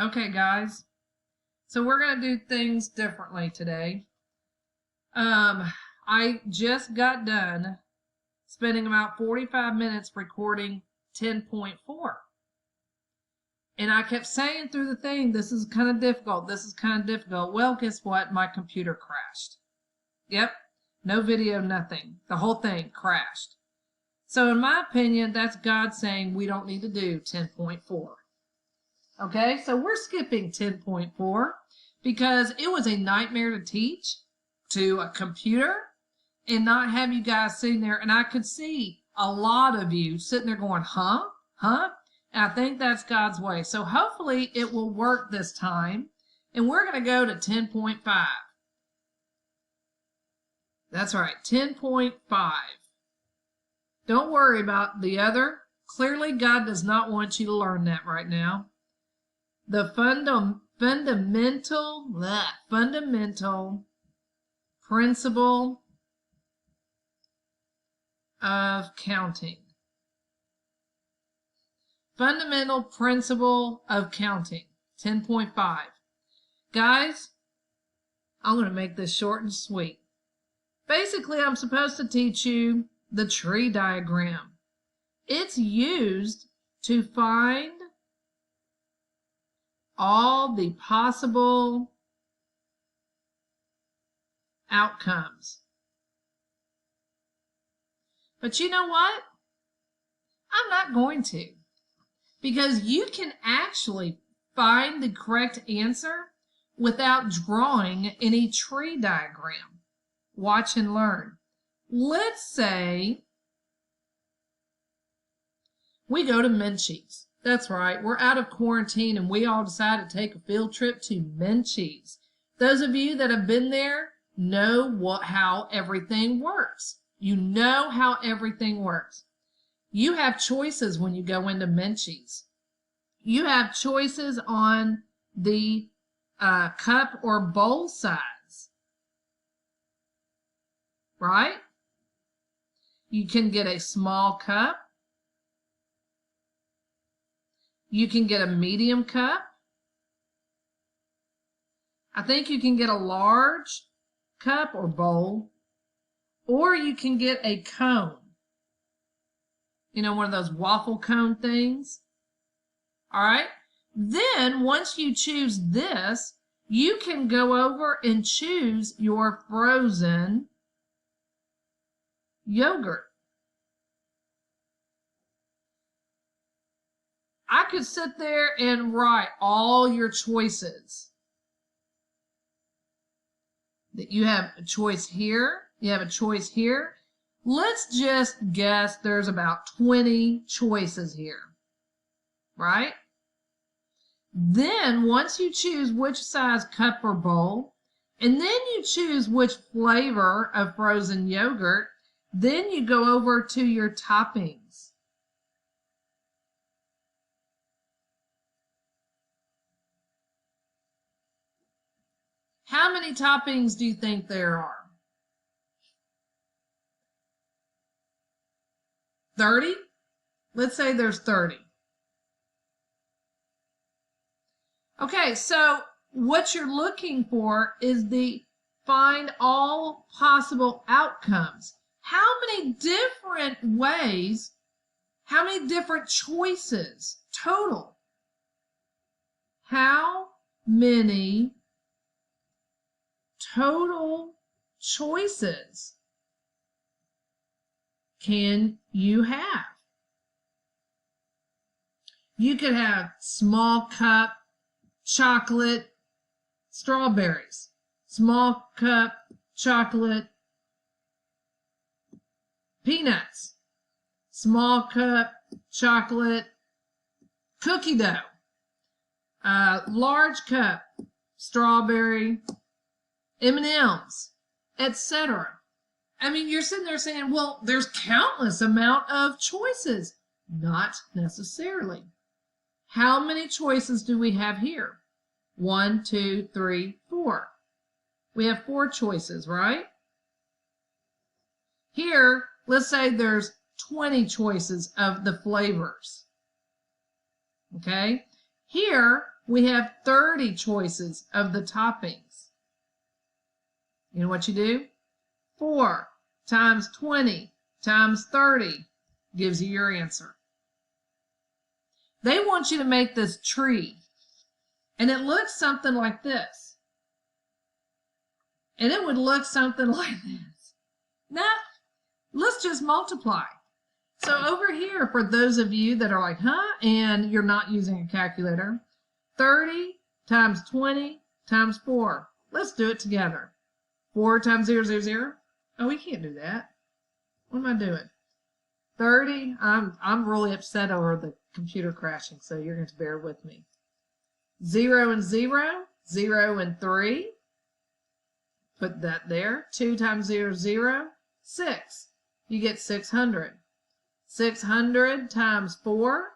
Okay, guys. So we're going to do things differently today. I just got done spending about 45 minutes recording 10.4. And I kept saying through the thing, this is kind of difficult. This is kind of difficult. Well, guess what? My computer crashed. Yep. No video, nothing. The whole thing crashed. So in my opinion, that's God saying we don't need to do 10.4. Okay, so we're skipping 10.4 because it was a nightmare to teach to a computer and not have you guys sitting there. And I could see a lot of you sitting there going, huh? And I think that's God's way. So hopefully it will work this time. And we're going to go to 10.5. That's right, 10.5. Don't worry about the other. Clearly, God does not want you to learn that right now. The fundamental principle of counting. Fundamental principle of counting, 10.5. Guys, I'm going to make this short and sweet. Basically, I'm supposed to teach you the tree diagram. It's used to find all the possible outcomes. But you know what? I'm not going to. Because you can actually find the correct answer without drawing any tree diagram. Watch and learn. Let's say we go to Menchie's. That's right, we're out of quarantine and we all decided to take a field trip to Menchie's. Those of you that have been there know how everything works. You know how everything works. You have choices when you go into Menchie's. You have choices on the cup or bowl size, right? You can get a small cup. You can get a medium cup. I think you can get a large cup or bowl, or you can get a cone. You know, one of those waffle cone things. All right. Then once you choose this, you can go over and choose your frozen yogurt. I could sit there and write all your choices. That you have a choice here, you have a choice here. Let's just guess there's about 20 choices here, right? Then once you choose which size cup or bowl, and then you choose which flavor of frozen yogurt, then you go over to your toppings. How many toppings do you think there are? 30? Let's say there's 30. Okay, so what you're looking for is find all possible outcomes. How many different ways, how many different choices total? How many total choices can you have? You could have small cup chocolate strawberries, small cup chocolate peanuts, small cup chocolate cookie dough, large cup strawberry M&Ms, etc. I mean, you're sitting there saying, well, there's countless amount of choices. Not necessarily. How many choices do we have here? 1, 2, 3, 4. We have 4 choices, right? Here, let's say there's 20 choices of the flavors. Okay? Here, we have 30 choices of the toppings. You know what you do? 4 times 20 times 30 gives you your answer. They want you to make this tree, and it looks something like this. And it would look something like this. Now, let's just multiply. So over here, for those of you that are like, huh, and you're not using a calculator, 30 times 20 times 4. Let's do it together. 4 times 0, 0, 0. Oh, we can't do that. What am I doing? 30. I'm really upset over the computer crashing, so you're going to bear with me. 0 and 0, 0 and 3. Put that there. 2 times 0, 0, 6. You get 600. 600 times 4,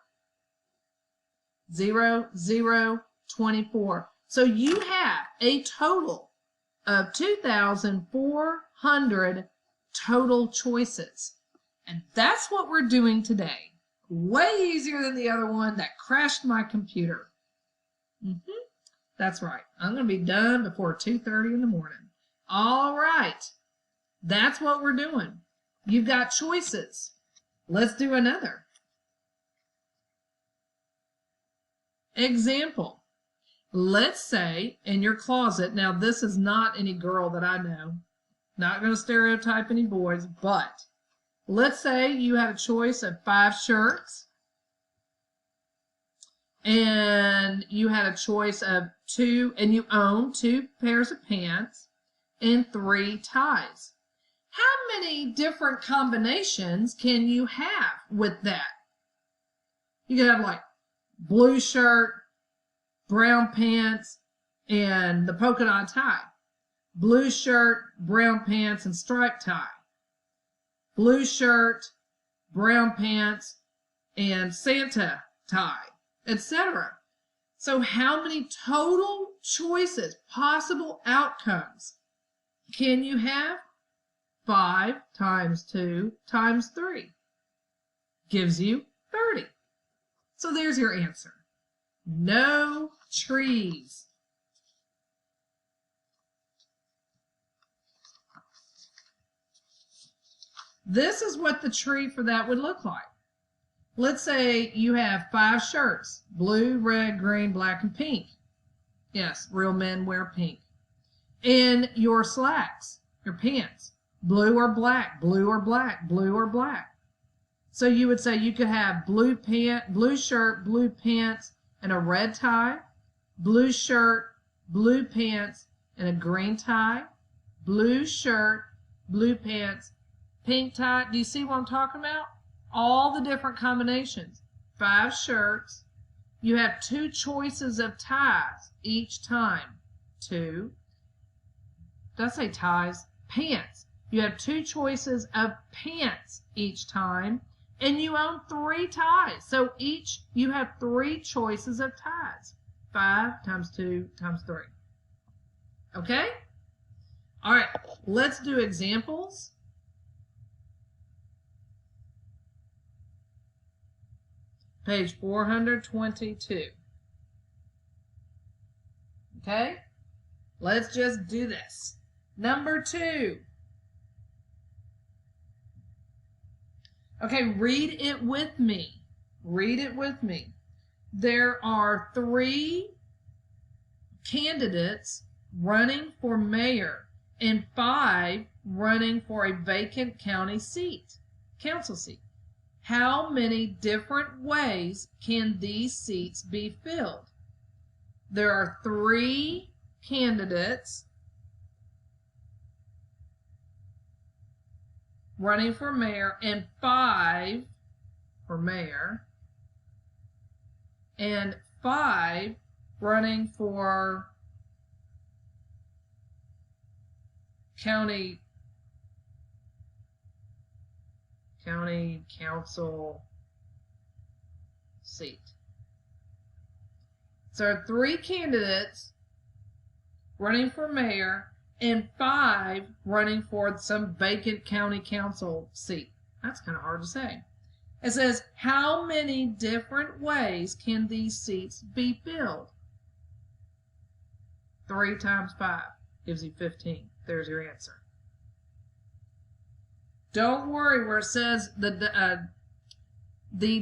0, 0, 24. So you have a total of 2,400 total choices. And that's what we're doing today. Way easier than the other one that crashed my computer. That's right. I'm going to be done before 2:30 in the morning. All right. That's what we're doing. You've got choices. Let's do another. Example. Let's say in your closet, now this is not any girl that I know, not going to stereotype any boys, but let's say you had a choice of 5 shirts and you had a choice of 2, and you own 2 pairs of pants and 3 ties. How many different combinations can you have with that? You could have like blue shirt, brown pants, and the polka dot tie. Blue shirt, brown pants, and striped tie. Blue shirt, brown pants, and Santa tie, etc. So how many total choices, possible outcomes, can you have? 5 times 2 times 3 gives you 30. So there's your answer. No trees. This is what the tree for that would look like. Let's say you have 5 shirts, blue, red, green, black, and pink. Yes, real men wear pink. And your slacks, your pants, blue or black, blue or black, blue or black. So you would say you could have blue shirt, blue pants, and a red tie, blue shirt, blue pants, and a green tie, blue shirt, blue pants, pink tie. Do you see what I'm talking about? All the different combinations. 5 shirts. You have 2 choices of ties each time. 2. Did I say ties? Pants. You have 2 choices of pants each time, and you own 3 ties. So each you have 3 choices of ties. 5 times 2 times 3. Okay? All right, let's do examples. Page 422. Okay? Let's just do this. Number 2. Okay, read it with me. Read it with me. There are 3 candidates running for mayor and 5 running for a vacant county seat, council seat. How many different ways can these seats be filled? There are 3 candidates running for mayor and 5 for mayor and 5 running for county council seat. So 3 candidates running for mayor and 5 running for some vacant county council seat. That's kind of hard to say. It says, how many different ways can these seats be filled? 3 times 5 gives you 15. There's your answer. Don't worry where it says the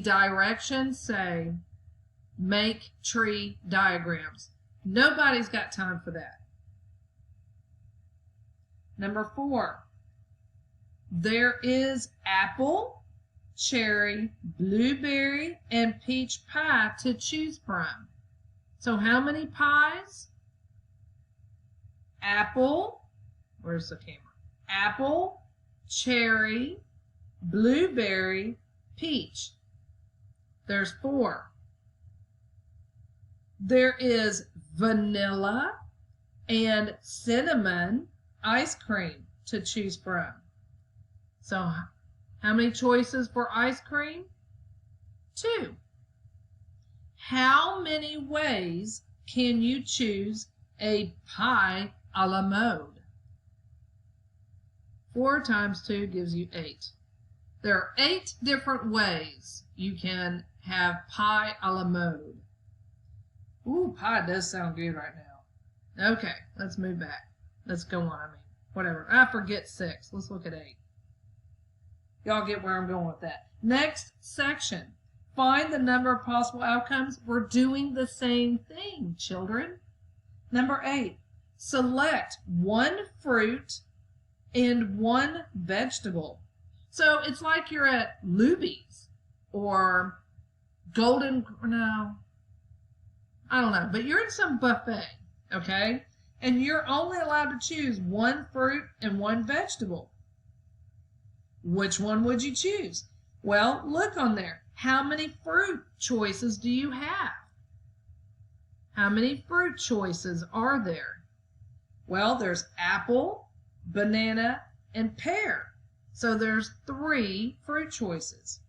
directions say make tree diagrams. Nobody's got time for that. Number 4. There is apple, cherry, blueberry, and peach pie to choose from. So how many pies? Apple, where's the camera? Apple, cherry, blueberry, peach. There's 4. There is vanilla and cinnamon ice cream to choose from. So how many choices for ice cream? 2. How many ways can you choose a pie a la mode? 4 times 2 gives you 8. There are 8 different ways you can have pie a la mode. Ooh, pie does sound good right now. Okay, let's move back. Let's go on. Whatever. I forget 6. Let's look at 8. Y'all get where I'm going with that. Next section. Find the number of possible outcomes. We're doing the same thing, children. Number 8. Select 1 fruit and 1 vegetable. So it's like you're at Luby's or no, I don't know, but you're in some buffet, okay? And you're only allowed to choose 1 fruit and 1 vegetable. Which one would you choose? Well, look on there. How many fruit choices do you have? How many fruit choices are there? Well, there's apple, banana, and pear. So there's 3 fruit choices.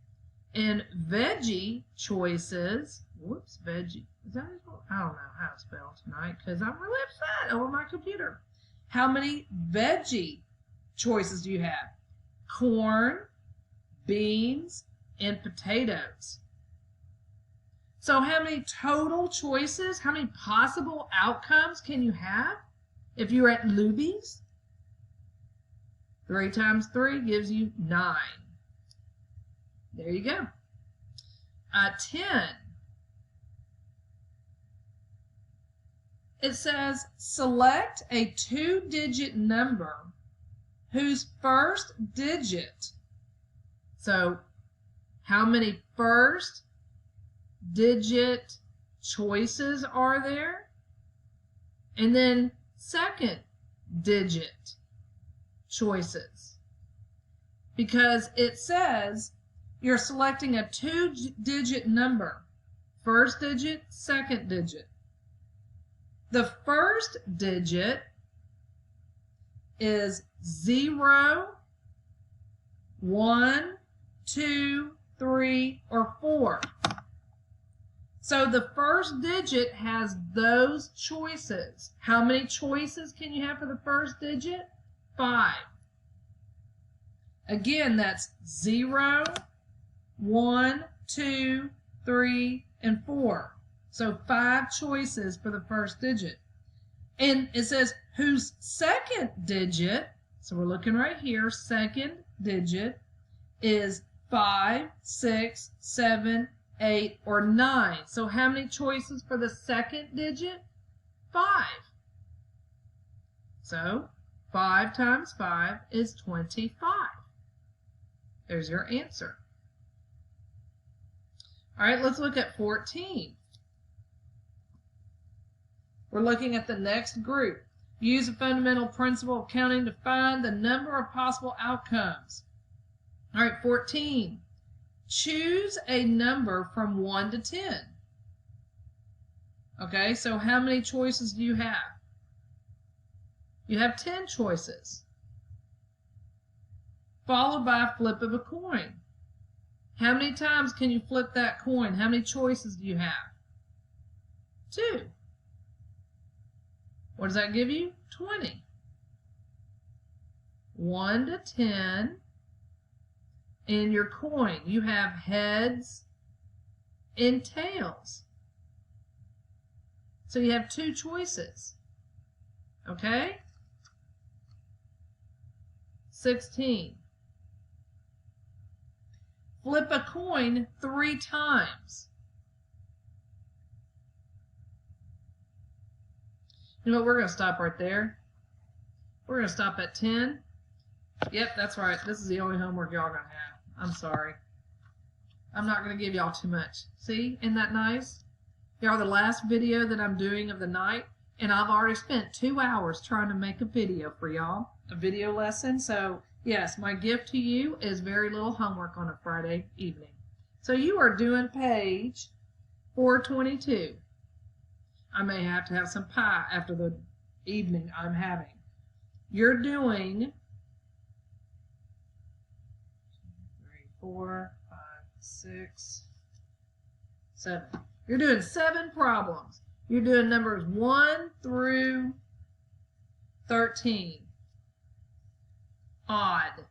And veggie choices, whoops, veggie, is that what, I don't know how to spell tonight because I'm really upset over my computer. How many veggie choices do you have? Corn, beans, and potatoes. So how many total choices, how many possible outcomes can you have if you're at Luby's? 3 times 3 gives you 9. There you go. 10. It says select a 2-digit number whose first digit. So how many first digit choices are there? And then second digit choices. Because it says you're selecting a 2-digit number. First digit, second digit. The first digit is 0, 1, 2, 3, or 4. So the first digit has those choices. How many choices can you have for the first digit? 5. Again, that's 0, 1, 2, 3, and 4. So 5 choices for the first digit. And it says whose second digit, so we're looking right here, second digit is 5, 6, 7, 8, or 9. So how many choices for the second digit? 5. So 5 times 5 is 25. There's your answer. All right, let's look at 14. We're looking at the next group. Use a fundamental principle of counting to find the number of possible outcomes. All right, 14. Choose a number from 1 to 10. Okay, so how many choices do you have? You have 10 choices. Followed by a flip of a coin. How many times can you flip that coin? How many choices do you have? 2. What does that give you? 20. 1 to 10. In your coin, you have heads and tails. So you have 2 choices. Okay? 16. Flip a coin 3 times. You know what? We're going to stop right there. We're going to stop at 10. Yep, that's right. This is the only homework y'all going to have. I'm sorry. I'm not going to give y'all too much. See? Isn't that nice? Y'all, the last video that I'm doing of the night, and I've already spent 2 hours trying to make a video for y'all, a video lesson. So, yes, my gift to you is very little homework on a Friday evening. So you are doing page 422. I may have to have some pie after the evening I'm having. You're doing 3, 4, 5, 6, 7. You're doing 7 problems. You're doing numbers 1 through 13. Odd.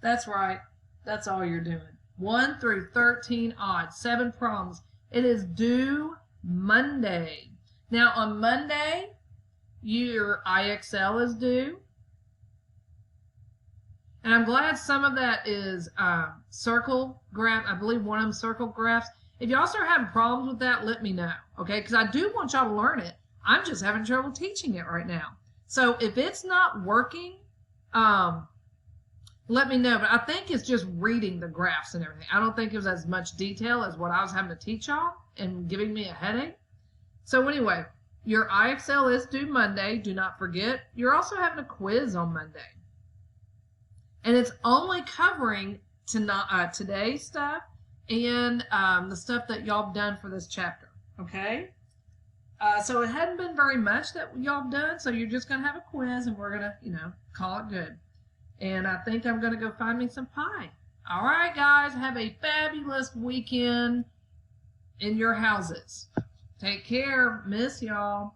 That's right. That's all you're doing. 1 through 13 odd. 7 problems. It is due Monday. Now on Monday, your IXL is due. And I'm glad some of that is circle graph. I believe one of them circle graphs. If y'all start having problems with that, let me know, okay? Because I do want y'all to learn it. I'm just having trouble teaching it right now. So if it's not working, let me know. But I think it's just reading the graphs and everything. I don't think it was as much detail as what I was having to teach y'all and giving me a headache. So anyway, your IXL is due Monday. Do not forget. You're also having a quiz on Monday. And it's only covering today's stuff and the stuff that y'all have done for this chapter, okay? So it hadn't been very much that y'all have done, so you're just going to have a quiz, and we're going to, call it good. And I think I'm going to go find me some pie. All right, guys, have a fabulous weekend in your houses. Take care. Miss y'all.